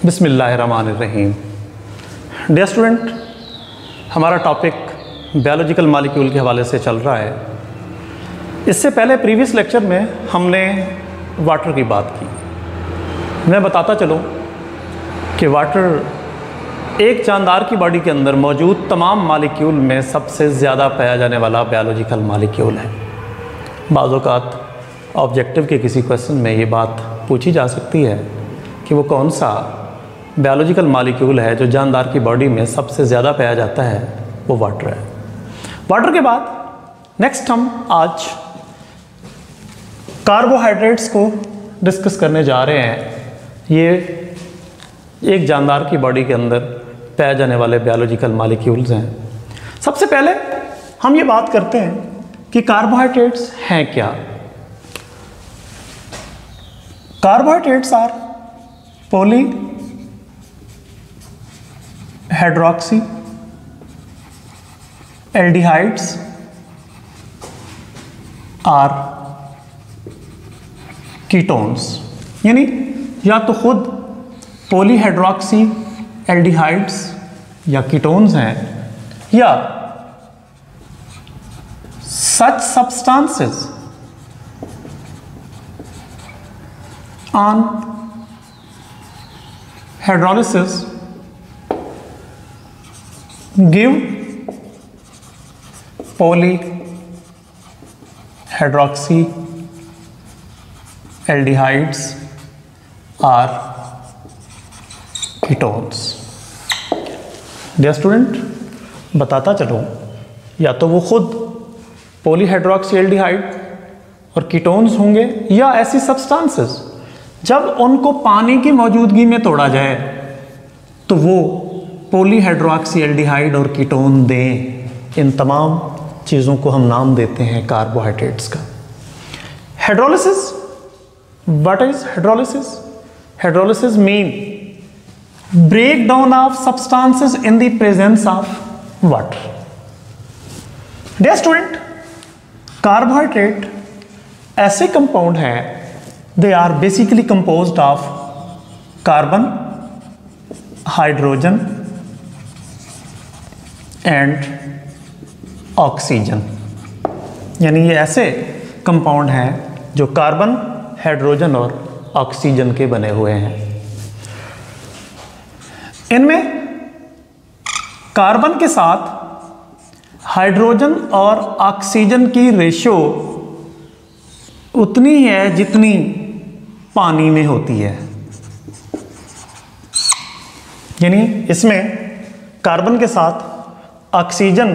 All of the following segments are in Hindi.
बिस्मिल्लाहिर्रहमानिर्रहीम। डियर स्टूडेंट, हमारा टॉपिक बायोलॉजिकल मॉलिक्यूल के हवाले से चल रहा है। इससे पहले प्रीवियस लेक्चर में हमने वाटर की बात की। मैं बताता चलूँ कि वाटर एक जानदार की बॉडी के अंदर मौजूद तमाम मॉलिक्यूल में सबसे ज़्यादा पाया जाने वाला बायोलॉजिकल मॉलिक्यूल है। बाज़ औक़ात ऑब्जेक्टिव के किसी क्वेश्चन में ये बात पूछी जा सकती है कि वो कौन सा बायोलॉजिकल मॉलिक्यूल है जो जानदार की बॉडी में सबसे ज़्यादा पाया जाता है। वो वाटर है। वाटर के बाद नेक्स्ट हम आज कार्बोहाइड्रेट्स को डिस्कस करने जा रहे हैं। ये एक जानदार की बॉडी के अंदर पाए जाने वाले बायोलॉजिकल मॉलिक्यूल्स हैं। सबसे पहले हम ये बात करते हैं कि कार्बोहाइड्रेट्स हैं क्या। Carbohydrates are poly hydroxy aldehydes or ketones, यानी या तो खुद पॉलीहाइड्रोक्सी एल्डिहाइड्स या कीटोन्स हैं या such substances on hydrolysis give polyhydroxy aldehydes are ketones। Dear student, बताता चलूँ, या तो वो खुद पॉलीहाइड्रोक्सी एल्डिहाइड और कीटोन्स होंगे या ऐसी सब्सटेंसेस जब उनको पानी की मौजूदगी में तोड़ा जाए तो वो पॉलीहाइड्रोक्सी एल्डिहाइड और कीटोन दें। इन तमाम चीज़ों को हम नाम देते हैं कार्बोहाइड्रेट्स का। Hydrolysis, what is hydrolysis? Hydrolysis mean break down of substances in the presence of water. Dear student, carbohydrate ऐसे कंपाउंड हैं, they are basically composed of carbon, hydrogen and oxygen. यानी ये ऐसे कंपाउंड हैं जो कार्बन, हाइड्रोजन और ऑक्सीजन के बने हुए हैं। इनमें कार्बन के साथ हाइड्रोजन और ऑक्सीजन की रेशियो उतनी ही है जितनी पानी में होती है। यानी इसमें कार्बन के साथ ऑक्सीजन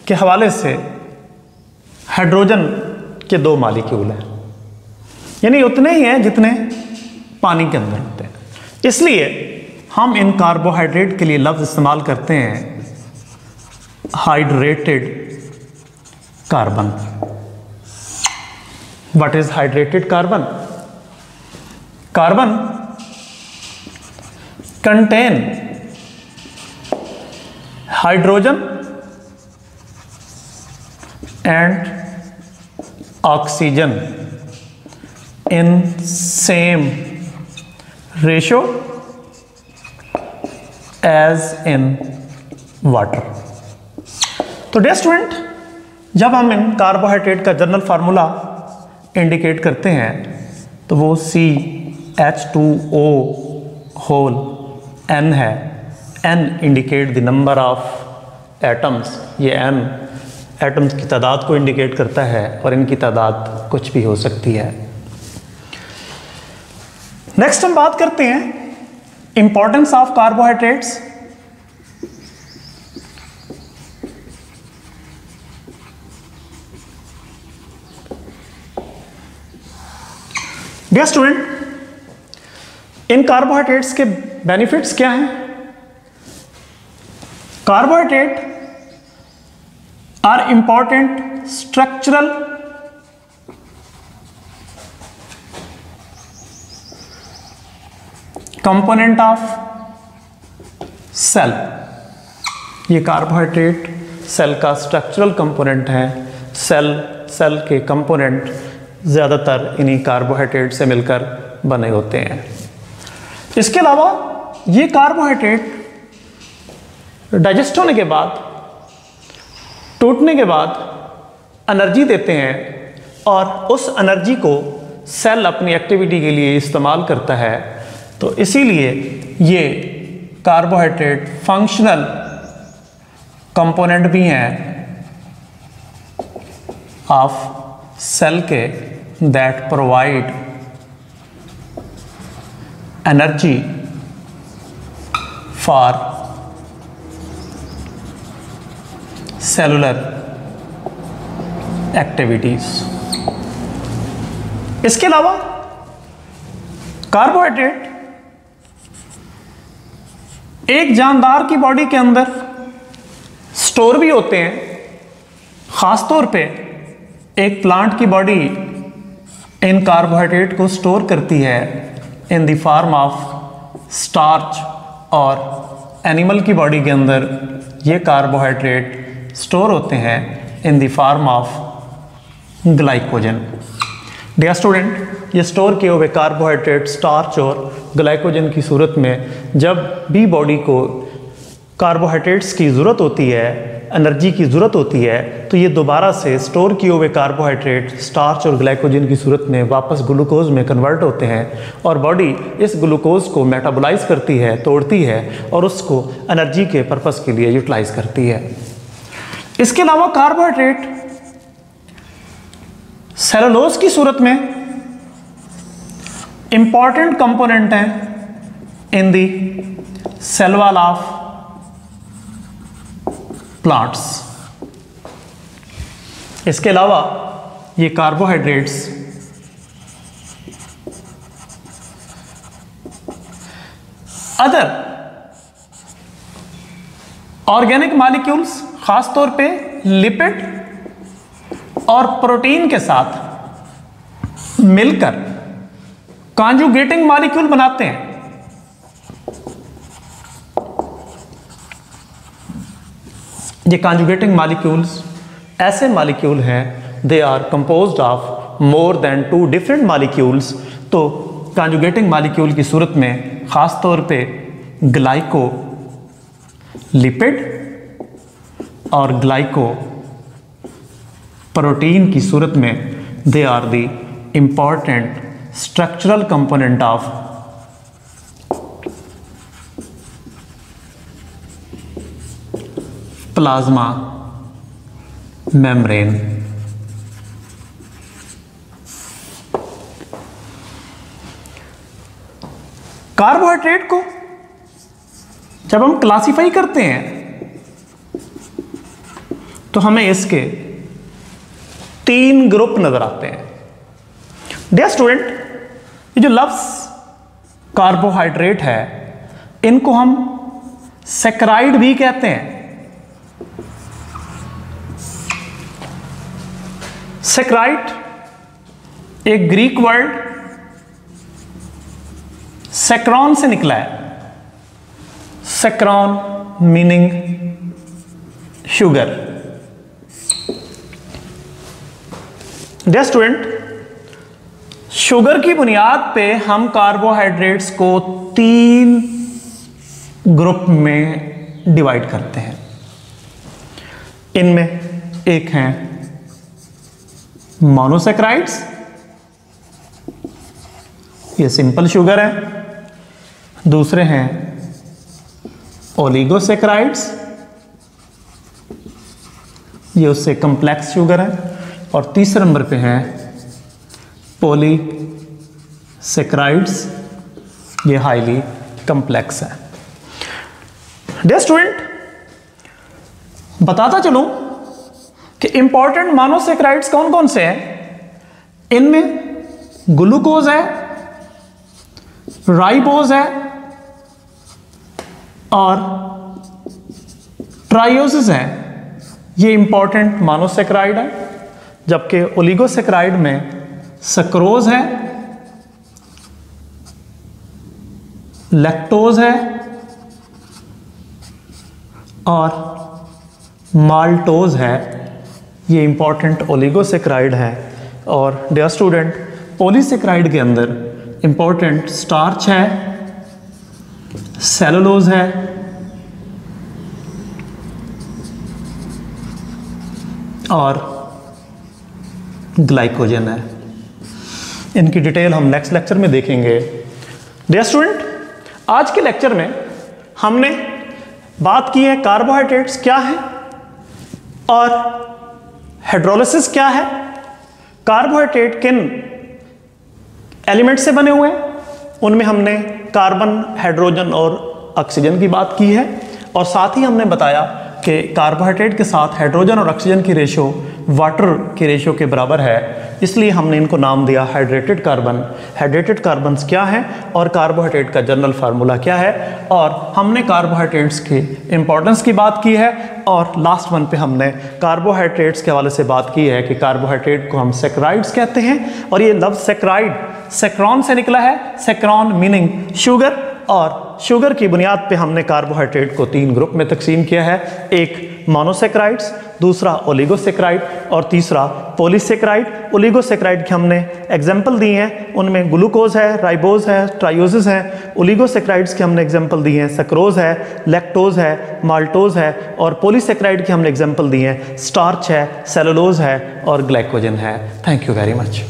के हवाले से हाइड्रोजन के 2 मॉलिक्यूल हैं, यानी उतने ही हैं जितने पानी के अंदर होते हैं। इसलिए हम इन कार्बोहाइड्रेट के लिए लफ्ज़ इस्तेमाल करते हैं hydrated carbon. What is hydrated carbon? Carbon contain hydrogen and oxygen in same ratio as in water। तो डियर स्टूडेंट, जब हम इन कार्बोहाइड्रेट का जनरल फार्मूला इंडिकेट करते हैं तो वो CH2O होल N है। N indicate the number of atoms. ये N एटम्स की तादाद को इंडिकेट करता है और इनकी तादाद कुछ भी हो सकती है। नेक्स्ट हम बात करते हैं importance of carbohydrates. Dear student, इन कार्बोहाइड्रेट्स के बेनिफिट्स क्या हैं? Carbohydrate are important structural component of cell. ये कार्बोहाइड्रेट सेल का स्ट्रक्चरल कंपोनेंट है। सेल के कंपोनेंट ज़्यादातर इन्हीं कार्बोहाइड्रेट से मिलकर बने होते हैं। इसके अलावा ये कार्बोहाइड्रेट डाइजेस्ट होने के बाद, टूटने के बाद एनर्जी देते हैं और उस एनर्जी को सेल अपनी एक्टिविटी के लिए इस्तेमाल करता है। तो इसीलिए ये कार्बोहाइड्रेट फंक्शनल कंपोनेंट भी हैं ऑफ सेल के that provide energy for cellular activities. इसके अलावा कार्बोहाइड्रेट एक जानदार की बॉडी के अंदर स्टोर भी होते हैं। खासतौर पे एक प्लांट की बॉडी इन कार्बोहाइड्रेट को स्टोर करती है in the form of starch, और एनिमल की बॉडी के अंदर ये कार्बोहाइड्रेट स्टोर होते हैं in the form of glycogen. Dear student, ये स्टोर किए हुए कार्बोहाइड्रेट स्टार्च और ग्लाइकोजन की सूरत में जब भी बॉडी को कार्बोहाइड्रेट्स की ज़रूरत होती है, एनर्जी की ज़रूरत होती है, तो ये दोबारा से स्टोर किए हुए कार्बोहाइड्रेट स्टार्च और ग्लाइकोजन की सूरत में वापस ग्लूकोज में कन्वर्ट होते हैं और बॉडी इस ग्लूकोज को मेटाबोलाइज करती है, तोड़ती है और उसको एनर्जी के पर्पस के लिए यूटिलाइज करती है। इसके अलावा कार्बोहाइड्रेट सेलुलोज की सूरत में इंपॉर्टेंट कंपोनेंट हैं इन दी सेल वॉल ऑफ प्लांट्स। इसके अलावा ये कार्बोहाइड्रेट्स अदर ऑर्गेनिक मॉलिक्यूल्स, खासतौर पे लिपिड और प्रोटीन के साथ मिलकर कॉन्जुगेटिंग मॉलिक्यूल बनाते हैं। ये कॉन्जुगेटिंग मॉलिक्यूल्स ऐसे मॉलिक्यूल हैं, they are composed of more than 2 different molecules. तो कॉन्जुगेटिंग मॉलिक्यूल की सूरत में खासतौर पे ग्लाइको लिपिड और ग्लाइको प्रोटीन की सूरत में they are the important structural component of plasma membrane. Carbohydrate को जब हम क्लासिफाई करते हैं तो हमें इसके 3 ग्रुप नजर आते हैं। डियर स्टूडेंट, ये जो लफ्ज कार्बोहाइड्रेट है इनको हम सैकराइड भी कहते हैं। सैकराइड एक ग्रीक वर्ड सैक्रॉन से निकला है। Saccharon meaning sugar. Dear student, sugar की बुनियाद पे हम कार्बोहाइड्रेट्स को 3 ग्रुप में डिवाइड करते हैं। इनमें एक हैं मोनोसैकराइड्स, ये सिंपल शुगर है। दूसरे हैं ओलिगोसैकराइड्स, ये उससे कम्प्लेक्स शुगर है। और तीसरे नंबर पे हैं पॉलीसैकराइड्स, ये हाईली कम्प्लेक्स है। डियर स्टूडेंट, बताता चलूं कि इंपॉर्टेंट मोनोसैकराइड्स कौन कौन से हैं। इनमें ग्लूकोज है, राइबोज है और ट्राइओसिस है। ये इंपॉर्टेंट मोनोसैकराइड है। जबकि ओलिगोसैकराइड में सक्रोज है, लैक्टोज है और माल्टोज है। ये इंपॉर्टेंट ओलिगोसैकराइड है। और डियर स्टूडेंट, पॉलीसैकराइड के अंदर इंपॉर्टेंट स्टार्च है, सेलुलोज है, और ग्लाइकोजन है। इनकी डिटेल हम नेक्स्ट लेक्चर में देखेंगे। डियर स्टूडेंट, आज के लेक्चर में हमने बात की है कार्बोहाइड्रेट्स क्या है और हाइड्रोलिसिस क्या है, कार्बोहाइड्रेट किन एलिमेंट से बने हुए हैं, उनमें हमने कार्बन, हाइड्रोजन और ऑक्सीजन की बात की है, और साथ ही हमने बताया कि कार्बोहाइड्रेट के साथ हाइड्रोजन और ऑक्सीजन की रेशो वाटर की रेशो के बराबर है, इसलिए हमने इनको नाम दिया हाइड्रेटेड कार्बन। हाइड्रेटेड कार्बन्स क्या हैं और कार्बोहाइड्रेट का जनरल फार्मूला क्या है, और हमने कार्बोहाइड्रेट्स की इंपॉर्टेंस की बात की है, और लास्ट वन पे हमने कार्बोहाइड्रेट्स के हवाले से बात की है कि कार्बोहाइड्रेट को हम सैकराइड्स कहते हैं, और ये लफ्ज़ सैकराइड सैकरॉन से निकला है, सैकरॉन मीनिंग शुगर, और शुगर की बुनियाद पे हमने कार्बोहाइड्रेट को 3 ग्रुप में तकसीम किया है, एक मोनोसैकराइड्स, दूसरा ओलिगोसैकराइड और तीसरा पॉलीसैकराइड। ओलिगोसैकराइड के हमने एग्जाम्पल दिए हैं, उनमें ग्लूकोज है, राइबोज है, ट्रायोजेस है। ओलिगोसैकराइड्स के हमने एग्जाम्पल दिए हैं, सक्रोज है, लैक्टोज है, माल्टोज है, और पॉलीसैकराइड के हमने एग्जाम्पल दिए हैं, स्टार्च है, सेलुलोज है और ग्लाइकोजन है। Thank you very much.